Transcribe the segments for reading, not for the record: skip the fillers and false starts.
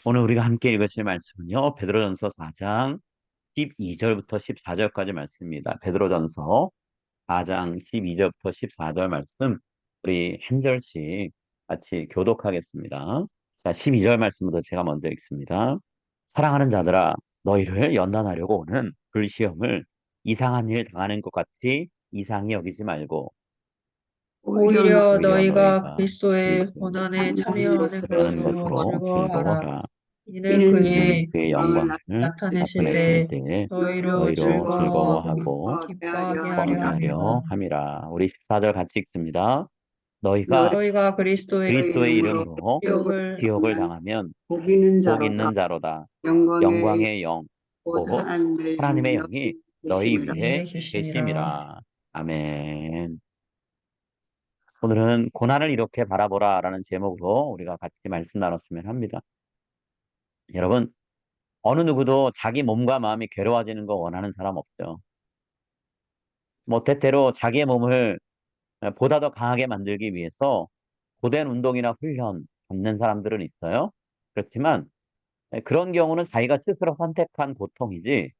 오늘 우리가 함께 읽으실 말씀은요. 베드로전서 4장 12절부터 14절까지 말씀입니다. 베드로전서 4장 12절부터 14절 말씀 우리 한 절씩 같이 교독하겠습니다. 자, 12절 말씀부터 제가 먼저 읽습니다. 사랑하는 자들아, 너희를 연단하려고 오는 불시험을 이상한 일 당하는 것 같이 이상히 여기지 말고 오히려 오히려 너희가 너희가 그리스도의 그리스도의 고난에 참여하는 참여하는 것으로 하는 것으로 것으로 즐거워하라. 즐거워하라. 이는 이는 이는 그의 그의 영광을 영광을 나타내실 나타내실 때 때에 너희로 너희로 즐거워하고 즐거워하고 기뻐하게 하려 기뻐하게 하려 함이라. 함이라. 우리 14절 같이 읽습니다. 너희가 너희가 그리스도의 그리스도의 이름으로 이름으로 기업을 기업을 당하면 복 있는 복 자로다. 있는 자로다. 영광의 영광의 영, 곧 곧 하나님의 하나님의 영이 영이 너희 너희 계심이라. 위에 위에 계시니라. 계심이라. 아멘. 오늘은 고난을 이렇게 바라보라 라는 제목으로 우리가 같이 말씀 나눴으면 합니다. 여러분, 어느 누구도 자기 몸과 마음이 괴로워지는 거 원하는 사람 없죠. 뭐 때때로 자기의 몸을 보다 더 강하게 만들기 위해서 고된 운동이나 훈련 받는 사람들은 있어요. 그렇지만 그런 경우는 자기가 스스로 선택한 고통이지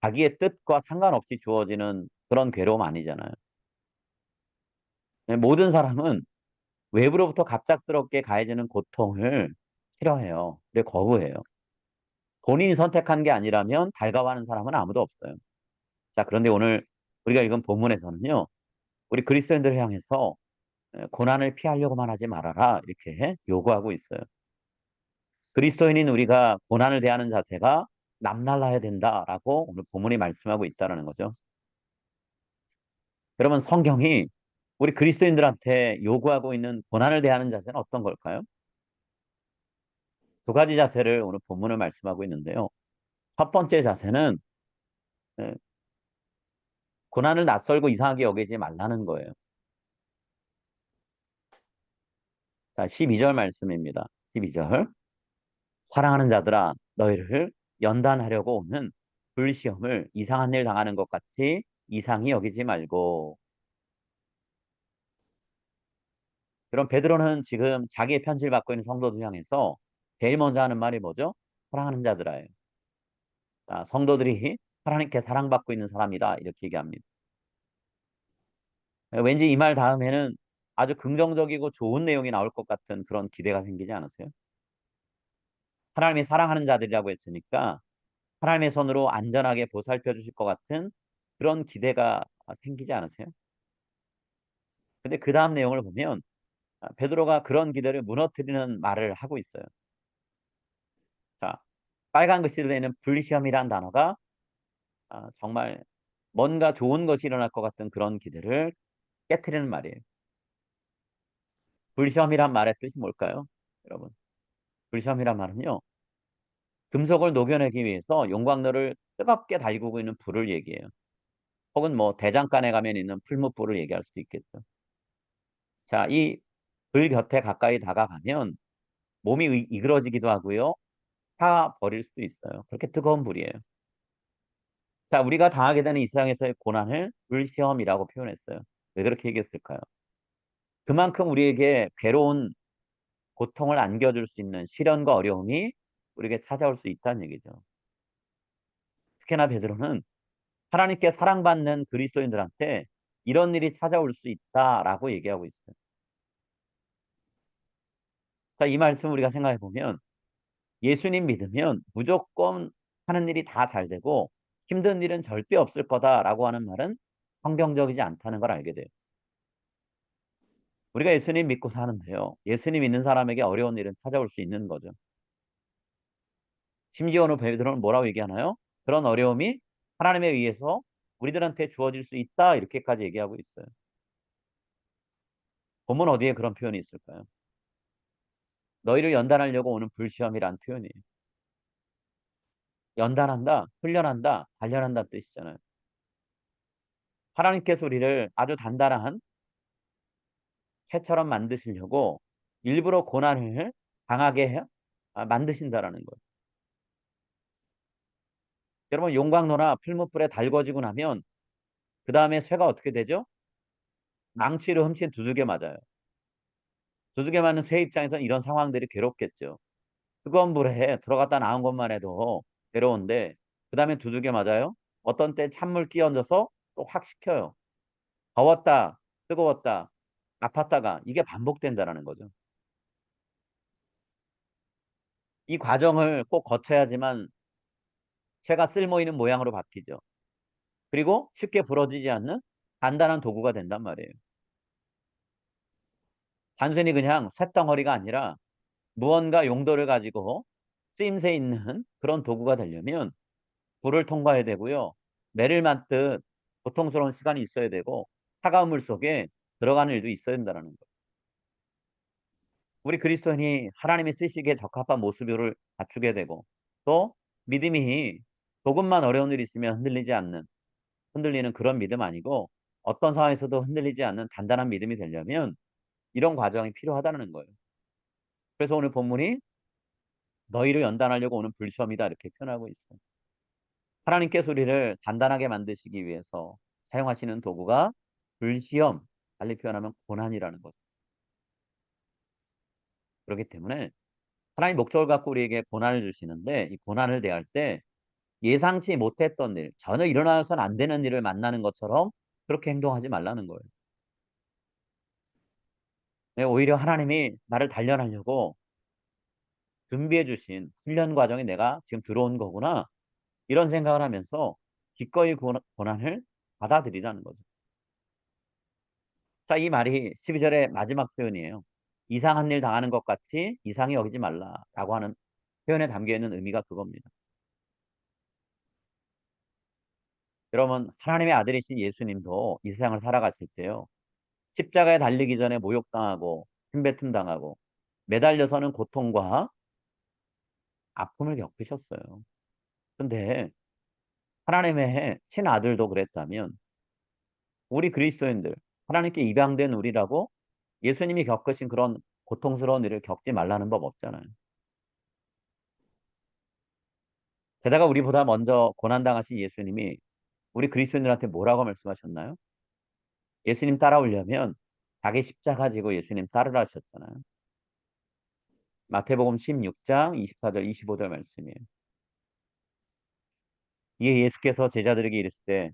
자기의 뜻과 상관없이 주어지는 그런 괴로움 아니잖아요. 모든 사람은 외부로부터 갑작스럽게 가해지는 고통을 싫어해요. 그래 거부해요. 본인이 선택한 게 아니라면 달가워하는 사람은 아무도 없어요. 자, 그런데 오늘 우리가 읽은 본문에서는요. 우리 그리스도인들을 향해서 고난을 피하려고만 하지 말아라 이렇게 요구하고 있어요. 그리스도인인 우리가 고난을 대하는 자세가 남날라야 된다라고 오늘 본문이 말씀하고 있다는 거죠. 여러분 성경이 우리 그리스도인들한테 요구하고 있는 고난을 대하는 자세는 어떤 걸까요? 두 가지 자세를 오늘 본문을 말씀하고 있는데요. 첫 번째 자세는 에, 고난을 낯설고 이상하게 여기지 말라는 거예요. 자, 12절 말씀입니다. 12절. 사랑하는 자들아 너희를 연단하려고 오는 불시험을 이상한 일 당하는 것 같이 이상히 여기지 말고. 그럼 베드로는 지금 자기의 편지를 받고 있는 성도들 향해서 제일 먼저 하는 말이 뭐죠? 사랑하는 자들아예요. 자, 성도들이 하나님께 사랑받고 있는 사람이다 이렇게 얘기합니다. 왠지 이 말 다음에는 아주 긍정적이고 좋은 내용이 나올 것 같은 그런 기대가 생기지 않으세요? 하나님이 사랑하는 자들이라고 했으니까 하나님의 손으로 안전하게 보살펴 주실 것 같은 그런 기대가 생기지 않으세요? 근데 그 다음 내용을 보면 베드로가 그런 기대를 무너뜨리는 말을 하고 있어요. 자, 빨간 글씨로 되는 불시험이란 단어가 정말 뭔가 좋은 것이 일어날 것 같은 그런 기대를 깨트리는 말이에요. 불시험이란 말의 뜻이 뭘까요? 여러분, 불시험이란 말은요. 금속을 녹여내기 위해서 용광로를 뜨겁게 달구고 있는 불을 얘기해요. 혹은 뭐 대장간에 가면 있는 풀무불을 얘기할 수도 있겠죠. 자, 이 불 곁에 가까이 다가가면 몸이 이그러지기도 하고요. 타 버릴 수도 있어요. 그렇게 뜨거운 불이에요. 자, 우리가 당하게 되는 이 세상에서의 고난을 불시험이라고 표현했어요. 왜 그렇게 얘기했을까요? 그만큼 우리에게 괴로운 고통을 안겨줄 수 있는 시련과 어려움이 우리에게 찾아올 수 있다는 얘기죠. 특히나 베드로는 하나님께 사랑받는 그리스도인들한테 이런 일이 찾아올 수 있다라고 얘기하고 있어요. 자, 이 말씀 우리가 생각해 보면 예수님 믿으면 무조건 하는 일이 다 잘 되고 힘든 일은 절대 없을 거다라고 하는 말은 성경적이지 않다는 걸 알게 돼요. 우리가 예수님 믿고 사는데요. 예수님 믿는 사람에게 어려운 일은 찾아올 수 있는 거죠. 심지어 오늘 베드로는 뭐라고 얘기하나요? 그런 어려움이 하나님에 의해서 우리들한테 주어질 수 있다 이렇게까지 얘기하고 있어요. 본문 어디에 그런 표현이 있을까요? 너희를 연단하려고 오는 불시험이란 표현이에요. 연단한다, 훈련한다, 단련한다 뜻이잖아요. 하나님께서 우리를 아주 단단한 새처럼 만드시려고 일부러 고난을 당하게 만드신다라는 거예요. 여러분 용광로나 풀무불에 달궈지고 나면 그 다음에 쇠가 어떻게 되죠? 망치로 흠씬 두들겨 맞아요. 두들겨 맞는 쇠 입장에서는 이런 상황들이 괴롭겠죠. 뜨거운 물에 들어갔다 나온 것만 해도 괴로운데 그 다음에 두들겨 맞아요. 어떤 때 찬물 끼얹어서 또 확 식혀요. 더웠다, 뜨거웠다, 아팠다가 이게 반복된다라는 거죠. 이 과정을 꼭 거쳐야지만 채가 쓸모 있는 모양으로 바뀌죠. 그리고 쉽게 부러지지 않는 단단한 도구가 된단 말이에요. 단순히 그냥 쇳덩어리가 아니라 무언가 용도를 가지고 쓰임새 있는 그런 도구가 되려면 불을 통과해야 되고요. 매를 맞듯 고통스러운 시간이 있어야 되고 차가운 물 속에 들어가는 일도 있어야 된다는 거예요. 우리 그리스도인이 하나님이 쓰시기에 적합한 모습을 갖추게 되고 또 믿음이 조금만 어려운 일이 있으면 흔들리는 그런 믿음 아니고 어떤 상황에서도 흔들리지 않는 단단한 믿음이 되려면 이런 과정이 필요하다는 거예요. 그래서 오늘 본문이 너희를 연단하려고 오는 불시험이다 이렇게 표현하고 있어요. 하나님께서 우리를 단단하게 만드시기 위해서 사용하시는 도구가 불시험, 달리 표현하면 고난이라는 거죠. 그렇기 때문에 하나님 목적을 갖고 우리에게 고난을 주시는데 이 고난을 대할 때 예상치 못했던 일, 전혀 일어나서는 안 되는 일을 만나는 것처럼 그렇게 행동하지 말라는 거예요. 네, 오히려 하나님이 나를 단련하려고 준비해 주신 훈련 과정에 내가 지금 들어온 거구나. 이런 생각을 하면서 기꺼이 고난을 받아들이라는 거죠. 자, 이 말이 12절의 마지막 표현이에요. 이상한 일 당하는 것 같이 이상히 여기지 말라라고 하는 표현에 담겨 있는 의미가 그겁니다. 여러분, 하나님의 아들이신 예수님도 이 세상을 살아갔을 때요. 십자가에 달리기 전에 모욕당하고 침뱉음 당하고 매달려서는 고통과 아픔을 겪으셨어요. 근데 하나님의 친아들도 그랬다면 우리 그리스도인들, 하나님께 입양된 우리라고 예수님이 겪으신 그런 고통스러운 일을 겪지 말라는 법 없잖아요. 게다가 우리보다 먼저 고난당하신 예수님이 우리 그리스도인들한테 뭐라고 말씀하셨나요? 예수님 따라오려면 자기 십자가 지고 예수님 따르라 하셨잖아요. 마태복음 16장 24절 25절 말씀이에요. 이에 예수께서 제자들에게 이르시되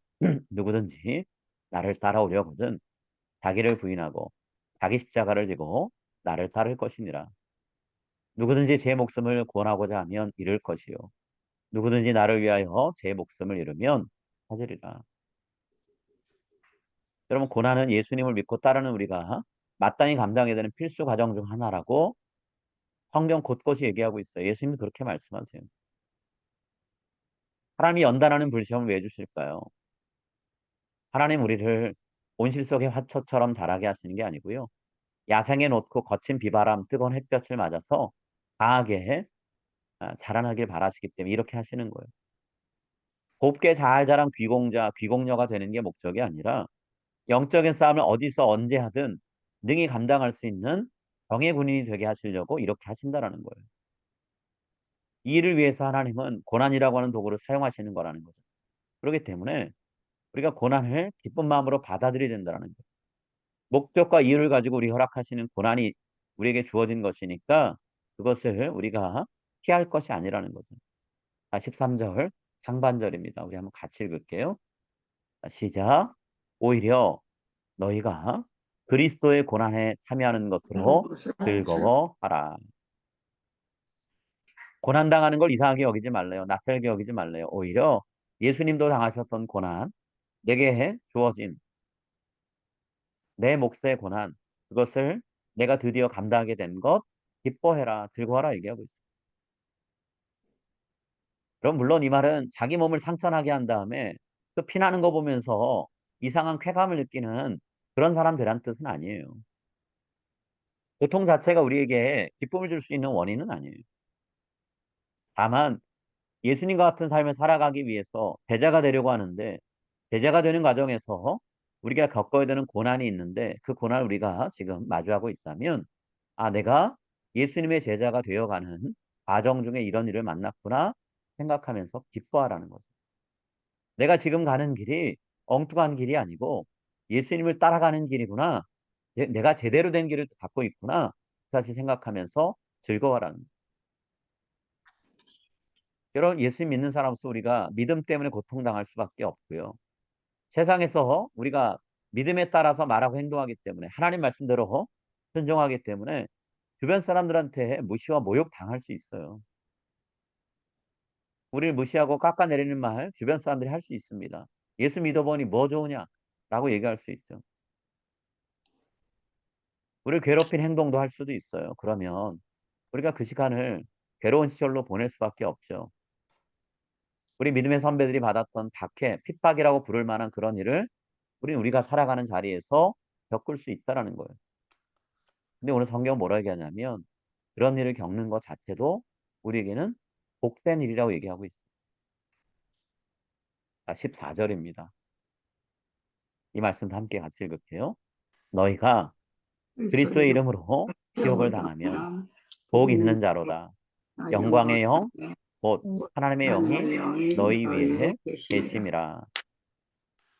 누구든지 나를 따라오려거든 자기를 부인하고 자기 십자가를 지고 나를 따를 것이니라. 누구든지 제 목숨을 구원하고자 하면 잃을 것이요. 누구든지 나를 위하여 제 목숨을 잃으면 찾으리라. 여러분 고난은 예수님을 믿고 따르는 우리가 마땅히 감당해야 되는 필수 과정 중 하나라고 성경 곳곳이 얘기하고 있어요. 예수님도 그렇게 말씀하세요. 하나님이 연단하는 불시험을 왜 주실까요? 하나님 우리를 온실 속의 화초처럼 자라게 하시는 게 아니고요. 야생에 놓고 거친 비바람, 뜨거운 햇볕을 맞아서 강하게 자라나길 바라시기 때문에 이렇게 하시는 거예요. 곱게 잘 자란 귀공자, 귀공녀가 되는 게 목적이 아니라 영적인 싸움을 어디서 언제 하든 능히 감당할 수 있는 정예 군인이 되게 하시려고 이렇게 하신다라는 거예요. 이 일을 위해서 하나님은 고난이라고 하는 도구를 사용하시는 거라는 거죠. 그렇기 때문에 우리가 고난을 기쁜 마음으로 받아들여야 된다는 거예요. 목적과 이유를 가지고 우리 허락하시는 고난이 우리에게 주어진 것이니까 그것을 우리가 피할 것이 아니라는 거죠. 13절 상반절입니다. 우리 한번 같이 읽을게요. 시작. 오히려 너희가 그리스도의 고난에 참여하는 것으로 즐거워하라. 고난당하는 걸 이상하게 여기지 말래요. 낯설게 여기지 말래요. 오히려 예수님도 당하셨던 고난, 내게 주어진 내 몫의 고난, 그것을 내가 드디어 감당하게 된 것, 기뻐해라, 즐거워하라 얘기하고 있어요. 그럼 물론 이 말은 자기 몸을 상처나게 한 다음에 그 피나는 거 보면서 이상한 쾌감을 느끼는 그런 사람들란 뜻은 아니에요. 고통 자체가 우리에게 기쁨을 줄 수 있는 원인은 아니에요. 다만 예수님과 같은 삶을 살아가기 위해서 제자가 되려고 하는데 제자가 되는 과정에서 우리가 겪어야 되는 고난이 있는데 그 고난을 우리가 지금 마주하고 있다면 아, 내가 예수님의 제자가 되어가는 과정 중에 이런 일을 만났구나 생각하면서 기뻐하라는 거죠. 내가 지금 가는 길이 엉뚱한 길이 아니고 예수님을 따라가는 길이구나. 내가 제대로 된 길을 갖고 있구나. 그 사실 생각하면서 즐거워하라는 거죠. 여러분, 예수 믿는 사람으로서 우리가 믿음 때문에 고통당할 수밖에 없고요. 세상에서 우리가 믿음에 따라서 말하고 행동하기 때문에 하나님 말씀대로 순종하기 때문에 주변 사람들한테 무시와 모욕 당할 수 있어요. 우리를 무시하고 깎아내리는 말 주변 사람들이 할 수 있습니다. 예수 믿어보니 뭐 좋으냐라고 얘기할 수 있죠. 우리를 괴롭힌 행동도 할 수도 있어요. 그러면 우리가 그 시간을 괴로운 시절로 보낼 수밖에 없죠. 우리 믿음의 선배들이 받았던 박해, 핍박이라고 부를 만한 그런 일을 우리가 살아가는 자리에서 겪을 수 있다라는 거예요. 근데 오늘 성경 뭐라 얘기하냐면 그런 일을 겪는 것 자체도 우리에게는 복된 일이라고 얘기하고 있습니다. 14절입니다. 이 말씀도 함께 같이 읽을게요. 너희가 그리스도의 그리스도의 이름으로 시험을 시험을 당하면 당하면 복 복 있는 있는 자로다. 영광 영광의 영, 곧 하나님의 영이 하나님의 영이 너희 너희 위에 위에 계심이라. 계심이라.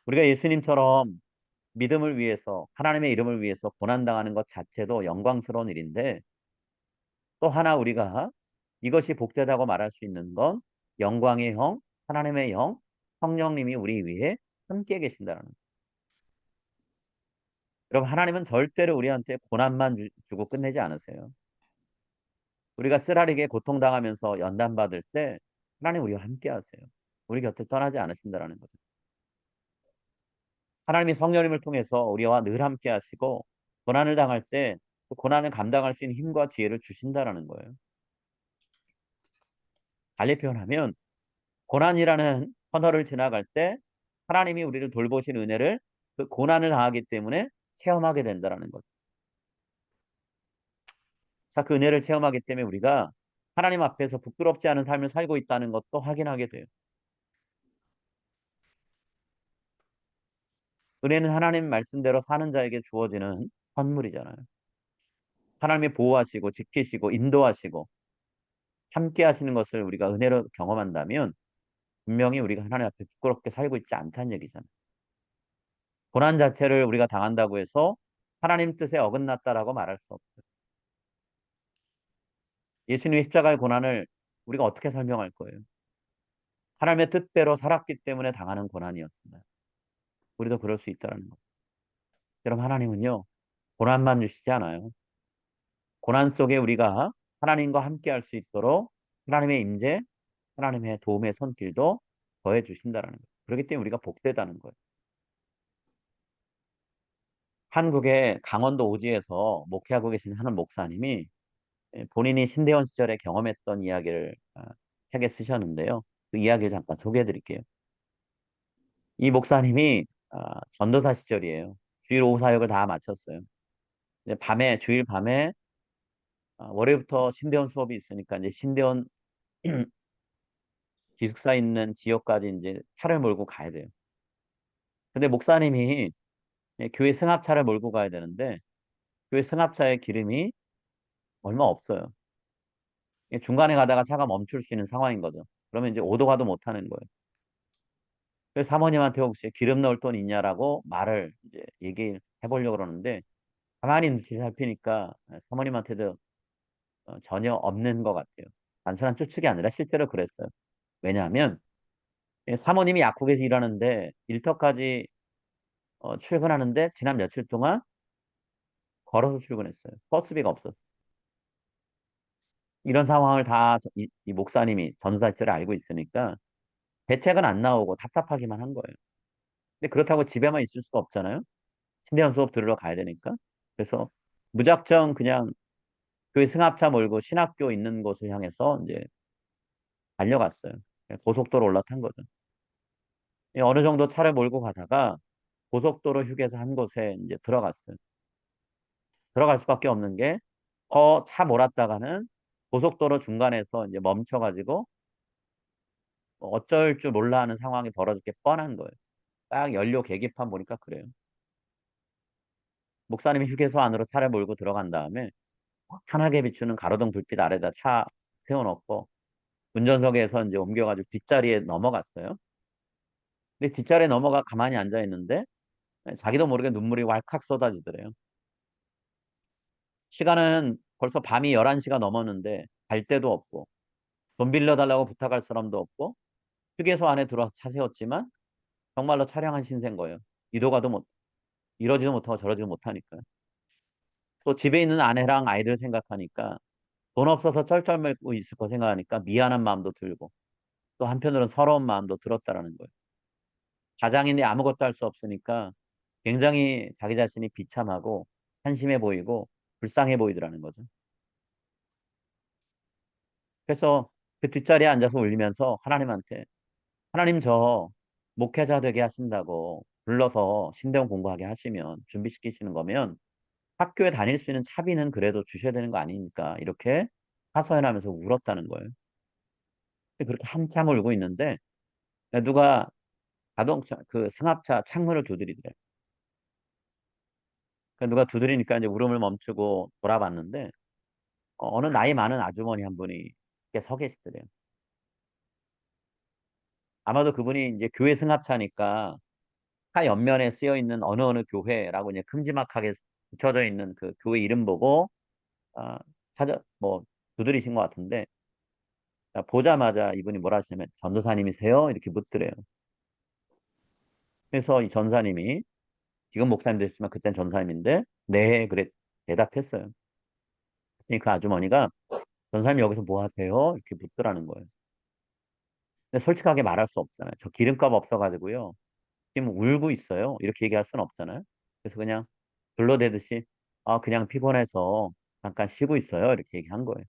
우리가 예수님처럼 믿음을 위해서 하나님의 이름을 위해서 고난당하는 것 자체도 영광스러운 일인데 또 하나 우리가 이것이 복되다고 말할 수 있는 건 영광의 영, 하나님의 영, 성령님이 우리 위에 함께 계신다는 거예요. 여러분 하나님은 절대로 우리한테 고난만 주고 끝내지 않으세요. 우리가 쓰라리게 고통당하면서 연단받을 때 하나님 우리와 함께 하세요. 우리 곁을 떠나지 않으신다는 거죠. 하나님이 성령님을 통해서 우리와 늘 함께 하시고 고난을 당할 때 그 고난을 감당할 수 있는 힘과 지혜를 주신다는 거예요. 달리 표현하면 고난이라는 터널을 지나갈 때 하나님이 우리를 돌보신 은혜를 그 고난을 당하기 때문에 체험하게 된다는 거죠. 자, 그 은혜를 체험하기 때문에 우리가 하나님 앞에서 부끄럽지 않은 삶을 살고 있다는 것도 확인하게 돼요. 은혜는 하나님 말씀대로 사는 자에게 주어지는 선물이잖아요. 하나님이 보호하시고 지키시고 인도하시고 함께 하시는 것을 우리가 은혜로 경험한다면 분명히 우리가 하나님 앞에 부끄럽게 살고 있지 않다는 얘기잖아요. 고난 자체를 우리가 당한다고 해서 하나님 뜻에 어긋났다라고 말할 수 없어요. 예수님의 십자가의 고난을 우리가 어떻게 설명할 거예요? 하나님의 뜻대로 살았기 때문에 당하는 고난이었습니다. 우리도 그럴 수 있다는 거. 여러분 하나님은요 고난만 주시지 않아요. 고난 속에 우리가 하나님과 함께 할 수 있도록 하나님의 임재, 하나님의 도움의 손길도 더해 주신다는 거예요. 그렇기 때문에 우리가 복되다는 거예요. 한국의 강원도 오지에서 목회하고 계신 한 목사님이 본인이 신대원 시절에 경험했던 이야기를 책에 쓰셨는데요. 그 이야기를 잠깐 소개해 드릴게요. 이 목사님이 전도사 시절이에요. 주일 오후 사역을 다 마쳤어요. 이제 밤에 주일 밤에 월요일부터 신대원 수업이 있으니까 이제 신대원 기숙사 있는 지역까지 이제 차를 몰고 가야 돼요. 근데 목사님이 교회 승합차를 몰고 가야 되는데 교회 승합차에 기름이 얼마 없어요. 중간에 가다가 차가 멈출 수 있는 상황인 거죠. 그러면 이제 오도 가도 못 하는 거예요. 그래서 사모님한테 혹시 기름 넣을 돈 있냐라고 말을 이제 얘기해 보려고 그러는데 가만히 눈치 살피니까 사모님한테도 전혀 없는 것 같아요. 단순한 추측이 아니라 실제로 그랬어요. 왜냐하면 사모님이 약국에서 일하는데 일터까지 출근하는데 지난 며칠 동안 걸어서 출근했어요. 버스비가 없었어요. 이런 상황을 다 이 목사님이 전도사 시절에 알고 있으니까 대책은 안 나오고 답답하기만 한 거예요. 근데 그렇다고 집에만 있을 수가 없잖아요. 신대원 수업 들으러 가야 되니까. 그래서 무작정 그냥 교회 승합차 몰고 신학교 있는 곳을 향해서 이제 달려갔어요. 고속도로 올라탄 거죠. 어느 정도 차를 몰고 가다가 고속도로 휴게소 한 곳에 이제 들어갔어요. 들어갈 수밖에 없는 게 더 차 몰았다가는 고속도로 중간에서 이제 멈춰가지고 어쩔 줄 몰라 하는 상황이 벌어질 게 뻔한 거예요. 딱 연료 계기판 보니까 그래요. 목사님이 휴게소 안으로 차를 몰고 들어간 다음에 환하게 비추는 가로등 불빛 아래다 차 세워놓고 운전석에서 이제 옮겨가지고 뒷자리에 넘어갔어요. 근데 뒷자리에 넘어가 가만히 앉아 있는데 자기도 모르게 눈물이 왈칵 쏟아지더래요. 시간은 벌써 밤이 11시가 넘었는데 갈 데도 없고 돈 빌려달라고 부탁할 사람도 없고 휴게소 안에 들어와서 차 세웠지만 정말로 처량한 신세인 거예요. 이도 가도 못 이러지도 못하고 저러지도 못하니까요. 또 집에 있는 아내랑 아이들 생각하니까 돈 없어서 쩔쩔매고 있을 거 생각하니까 미안한 마음도 들고 또 한편으로는 서러운 마음도 들었다라는 거예요. 가장인데 아무것도 할 수 없으니까 굉장히 자기 자신이 비참하고 한심해 보이고 불쌍해 보이더라는 거죠. 그래서 그 뒷자리에 앉아서 울리면서 하나님한테 하나님 저 목회자 되게 하신다고 불러서 신대원 공부하게 하시면 준비시키시는 거면 학교에 다닐 수 있는 차비는 그래도 주셔야 되는 거 아닙니까? 이렇게 하소연하면서 울었다는 거예요. 그렇게 한참 울고 있는데 누가 자동차 그 승합차 창문을 두드리더래요. 누가 두드리니까 이제 울음을 멈추고 돌아봤는데 어느 나이 많은 아주머니 한 분이 이렇게 서 계시더래요. 아마도 그분이 이제 교회 승합차니까 차 옆면에 쓰여 있는 어느 교회라고 이제 큼지막하게 붙여져 있는 그 교회 이름 보고 아, 찾아 뭐 두드리신 것 같은데 보자마자 이분이 뭐라 하시냐면 전도사님이세요? 이렇게 묻더래요. 그래서 이 전사님이 지금 목사님 되셨지만 그땐 전사님인데 네 그래 대답했어요. 그 아주머니가 전사님 여기서 뭐 하세요? 이렇게 묻더라는 거예요. 근데 솔직하게 말할 수 없잖아요. 저 기름값 없어가지고요. 지금 울고 있어요. 이렇게 얘기할 수는 없잖아요. 그래서 그냥 둘러대듯이 아 그냥 피곤해서 잠깐 쉬고 있어요. 이렇게 얘기한 거예요.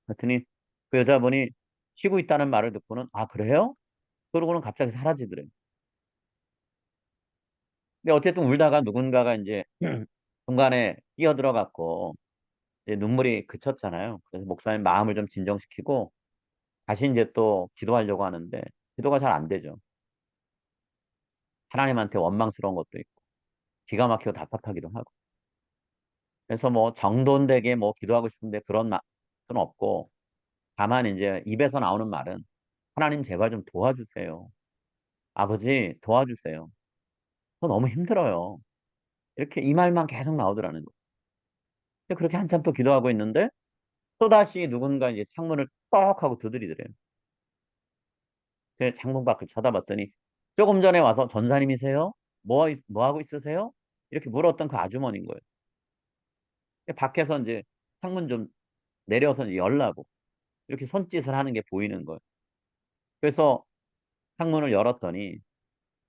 그랬더니 그 여자분이 쉬고 있다는 말을 듣고는 아 그래요? 그러고는 갑자기 사라지더래요. 근데 어쨌든 울다가 누군가가 이제 중간에 끼어들어갔고 이제 눈물이 그쳤잖아요. 그래서 목사님 마음을 좀 진정시키고 다시 이제 또 기도하려고 하는데 기도가 잘 안 되죠. 하나님한테 원망스러운 것도 있고 기가 막히고 답답하기도 하고. 그래서 뭐 정돈되게 뭐 기도하고 싶은데 그런 말은 없고 다만 이제 입에서 나오는 말은 하나님 제발 좀 도와주세요. 아버지 도와주세요. 저 너무 힘들어요. 이렇게 이 말만 계속 나오더라는 거예요. 근데 그렇게 한참 또 기도하고 있는데 또다시 누군가 이제 창문을 떡 하고 두드리더래요. 그 창문 밖을 쳐다봤더니 조금 전에 와서 전사님이세요? 뭐 하고 있으세요? 이렇게 물었던 그 아주머니인 거예요. 밖에서 이제 창문 좀 내려서 이제 열라고 이렇게 손짓을 하는 게 보이는 거예요. 그래서 창문을 열었더니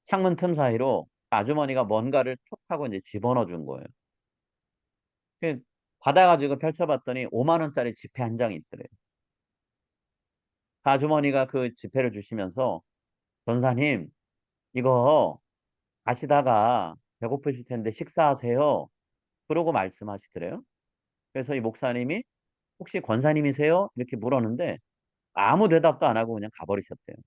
창문 틈 사이로 아주머니가 뭔가를 툭 하고 이제 집어넣어 준 거예요. 그 받아가지고 펼쳐봤더니 5만 원짜리 지폐 한 장이 있더래요. 그 아주머니가 그 지폐를 주시면서 전사님 이거 가시다가 배고프실 텐데 식사하세요. 그러고 말씀하시더래요. 그래서 이 목사님이 혹시 권사님이세요? 이렇게 물었는데 아무 대답도 안 하고 그냥 가버리셨대요.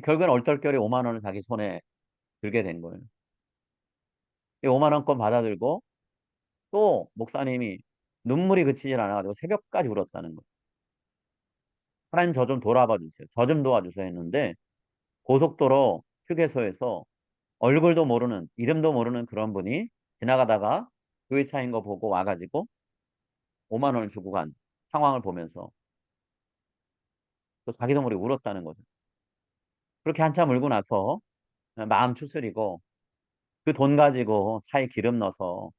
결국엔 얼떨결에 5만 원을 자기 손에 들게 된 거예요. 이 5만 원권 받아들고 또 목사님이 눈물이 그치질 않아가지고 새벽까지 울었다는 거예요. 하나님 저 좀 돌아봐 주세요. 저 좀 도와주세요 했는데 고속도로 휴게소에서 얼굴도 모르는 이름도 모르는 그런 분이 지나가다가 교회 차인 거 보고 와가지고 5만 원을 주고 간 상황을 보면서 또 자기도 모르게 울었다는 거죠. 그렇게 한참 울고 나서 마음 추스리고 그 돈 가지고 차에 기름 넣어서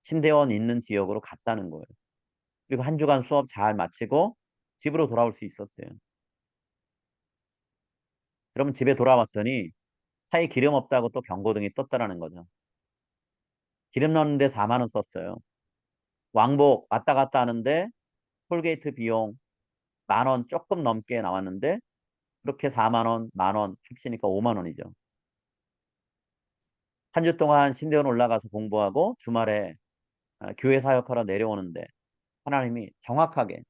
신대원 있는 지역으로 갔다는 거예요. 그리고 한 주간 수업 잘 마치고 집으로 돌아올 수 있었대요. 그러면 집에 돌아왔더니 차에 기름 없다고 또 경고등이 떴다라는 거죠. 기름 넣는데 4만 원 썼어요. 왕복 왔다 갔다 하는데 톨게이트 비용 10,000원 조금 넘게 나왔는데 그렇게 4만 원, 10,000원 합치니까 5만 원이죠. 한 주 동안 신대원 올라가서 공부하고 주말에 교회 사역하러 내려오는데 하나님이 정확하게,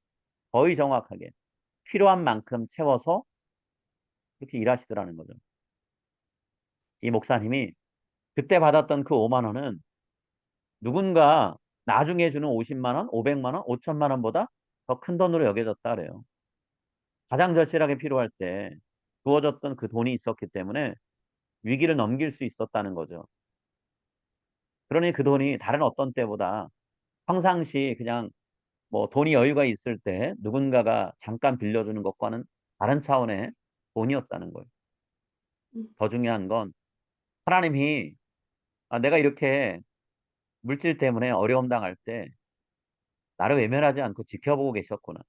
거의 정확하게 필요한 만큼 채워서 그렇게 일하시더라는 거죠. 이 목사님이 그때 받았던 그 5만 원은 누군가 나중에 주는 50만 원, 500만 원, 5천만 원보다 더 큰 돈으로 여겨졌다 그래요. 가장 절실하게 필요할 때 주어졌던 그 돈이 있었기 때문에 위기를 넘길 수 있었다는 거죠. 그러니 그 돈이 다른 어떤 때보다 평상시 그냥 뭐 돈이 여유가 있을 때 누군가가 잠깐 빌려주는 것과는 다른 차원의 돈이었다는 거예요. 더 중요한 건 하나님이 내가 이렇게 물질 때문에 어려움 당할 때 나를 외면하지 않고 지켜보고 계셨구나.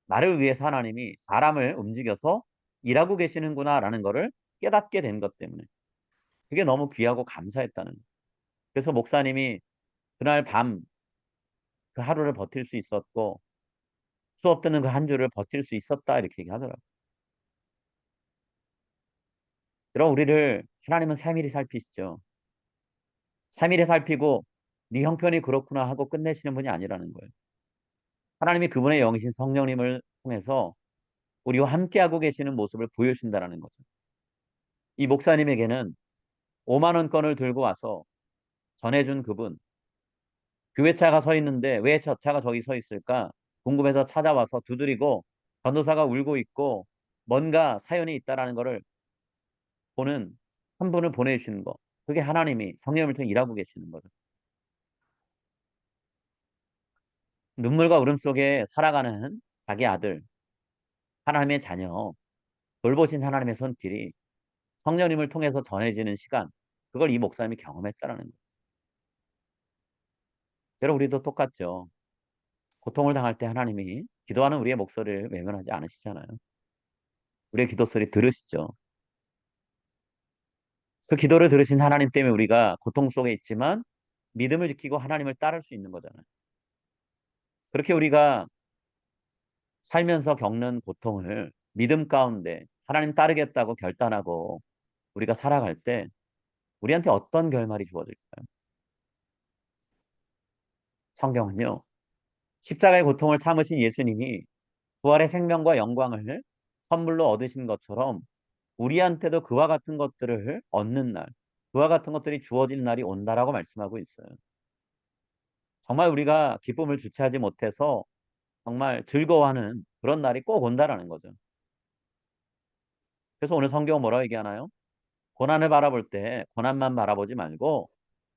나를 위해서 하나님이 사람을 움직여서 일하고 계시는구나라는 거를 깨닫게 된 것 때문에 그게 너무 귀하고 감사했다는 거예요. 그래서 목사님이 그날 밤 그 하루를 버틸 수 있었고 수업 듣는 그 한 주를 버틸 수 있었다 이렇게 얘기하더라고요. 그럼 우리를 하나님은 세밀히 살피시죠. 세밀히 살피고 네 형편이 그렇구나 하고 끝내시는 분이 아니라는 거예요. 하나님이 그분의 영이신 성령님을 통해서 우리와 함께하고 계시는 모습을 보여주신다는 거죠. 이 목사님에게는 5만 원권을 들고 와서 전해준 그분, 교회차가 서 있는데 왜 저 차가 저기 서 있을까 궁금해서 찾아와서 두드리고 전도사가 울고 있고 뭔가 사연이 있다라는 것을 보는 한 분을 보내주시는 거. 그게 하나님이 성령을 통해 일하고 계시는 거죠. 눈물과 울음 속에 살아가는 자기 아들, 하나님의 자녀, 돌보신 하나님의 손길이 성령님을 통해서 전해지는 시간, 그걸 이 목사님이 경험했다라는 거예요. 여러분, 우리도 똑같죠. 고통을 당할 때 하나님이 기도하는 우리의 목소리를 외면하지 않으시잖아요. 우리의 기도 소리 들으시죠. 그 기도를 들으신 하나님 때문에 우리가 고통 속에 있지만 믿음을 지키고 하나님을 따를 수 있는 거잖아요. 그렇게 우리가 살면서 겪는 고통을 믿음 가운데 하나님 따르겠다고 결단하고 우리가 살아갈 때 우리한테 어떤 결말이 주어질까요? 성경은요. 십자가의 고통을 참으신 예수님이 부활의 생명과 영광을 선물로 얻으신 것처럼 우리한테도 그와 같은 것들을 얻는 날, 그와 같은 것들이 주어진 날이 온다라고 말씀하고 있어요. 정말 우리가 기쁨을 주체하지 못해서 정말 즐거워하는 그런 날이 꼭 온다라는 거죠. 그래서 오늘 성경은 뭐라고 얘기하나요? 고난을 바라볼 때 고난만 바라보지 말고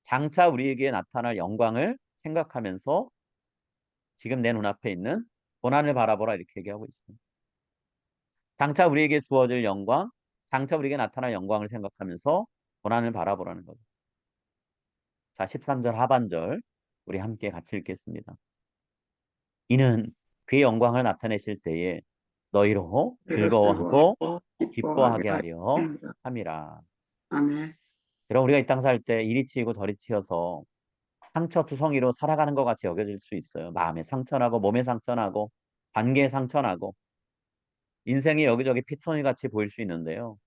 장차 우리에게 나타날 영광을 생각하면서 지금 내 눈앞에 있는 고난을 바라보라 이렇게 얘기하고 있어요. 장차 우리에게 주어질 영광, 장차 우리에게 나타날 영광을 생각하면서 고난을 바라보라는 거죠. 자, 13절 하반절 우리 함께 같이 읽겠습니다. 이는 그의 영광을 나타내실 때에 너희로 내가 즐거워하고 즐거워하고 기뻐하게 기뻐하게 하려 하리라. 함이라. 아멘. 그럼 우리가 이 땅 살 때 이리 치이고 저리 치여서 상처투성이로 살아가는 것 같이 여겨질 수 있어요. 마음의 상처나고 몸의 상처나고 관계의 상처나고 인생이 여기저기 피톤이 같이 보일 수 있는데요.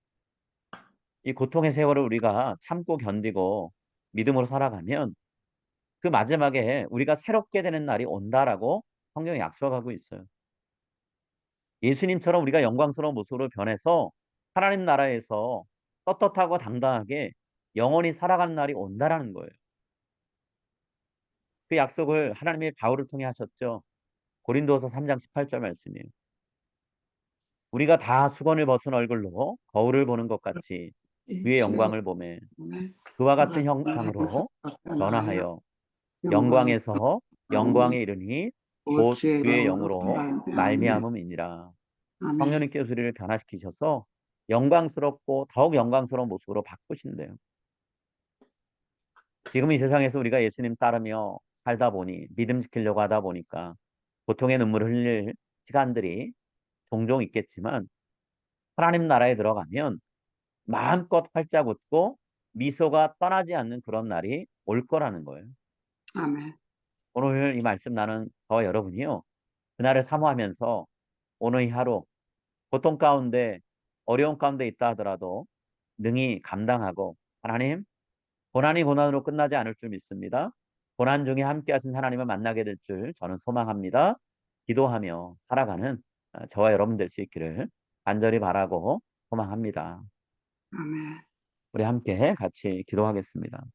이 고통의 세월을 우리가 참고 견디고 믿음으로 살아가면 그 마지막에 우리가 새롭게 되는 날이 온다라고 성경이 약속하고 있어요. 예수님처럼 우리가 영광스러운 모습으로 변해서 하나님 나라에서 떳떳하고 당당하게 영원히 살아가는 날이 온다라는 거예요. 그 약속을 하나님이 바울을 통해 하셨죠. 고린도서 3장 18절 말씀이에요. 우리가 다 수건을 벗은 얼굴로 거울을 보는 것 같이 그의 주의 영광을 보매 아멘. 그와 같은 그가 형상으로 나하여 변화하여 영광 영광에서 나오니 영광에 이르니 곧 곧 주의 그의 영으로 영으로 말미암음에 말미암음이니라. 아멘. 성령님께서 우리를 변화시키셔서 영광스럽고 더욱 영광스러운 모습으로 바꾸신대요. 지금 이 세상에서 우리가 예수님 따르며 살다 보니 믿음 지키려고 하다 보니까 고통의 눈물을 흘릴 시간들이 종종 있겠지만 하나님 나라에 들어가면 마음껏 활짝 웃고 미소가 떠나지 않는 그런 날이 올 거라는 거예요. 아멘. 오늘 이 말씀 나눈 저와 여러분이요. 그날을 사모하면서 오늘 이 하루 고통 가운데 어려움 가운데 있다 하더라도 능히 감당하고 하나님 고난이 고난으로 끝나지 않을 줄 믿습니다. 고난 중에 함께 하신 하나님을 만나게 될 줄 저는 소망합니다. 기도하며 살아가는 저와 여러분 될 수 있기를 간절히 바라고 소망합니다. 아멘. 우리 함께 같이 기도하겠습니다.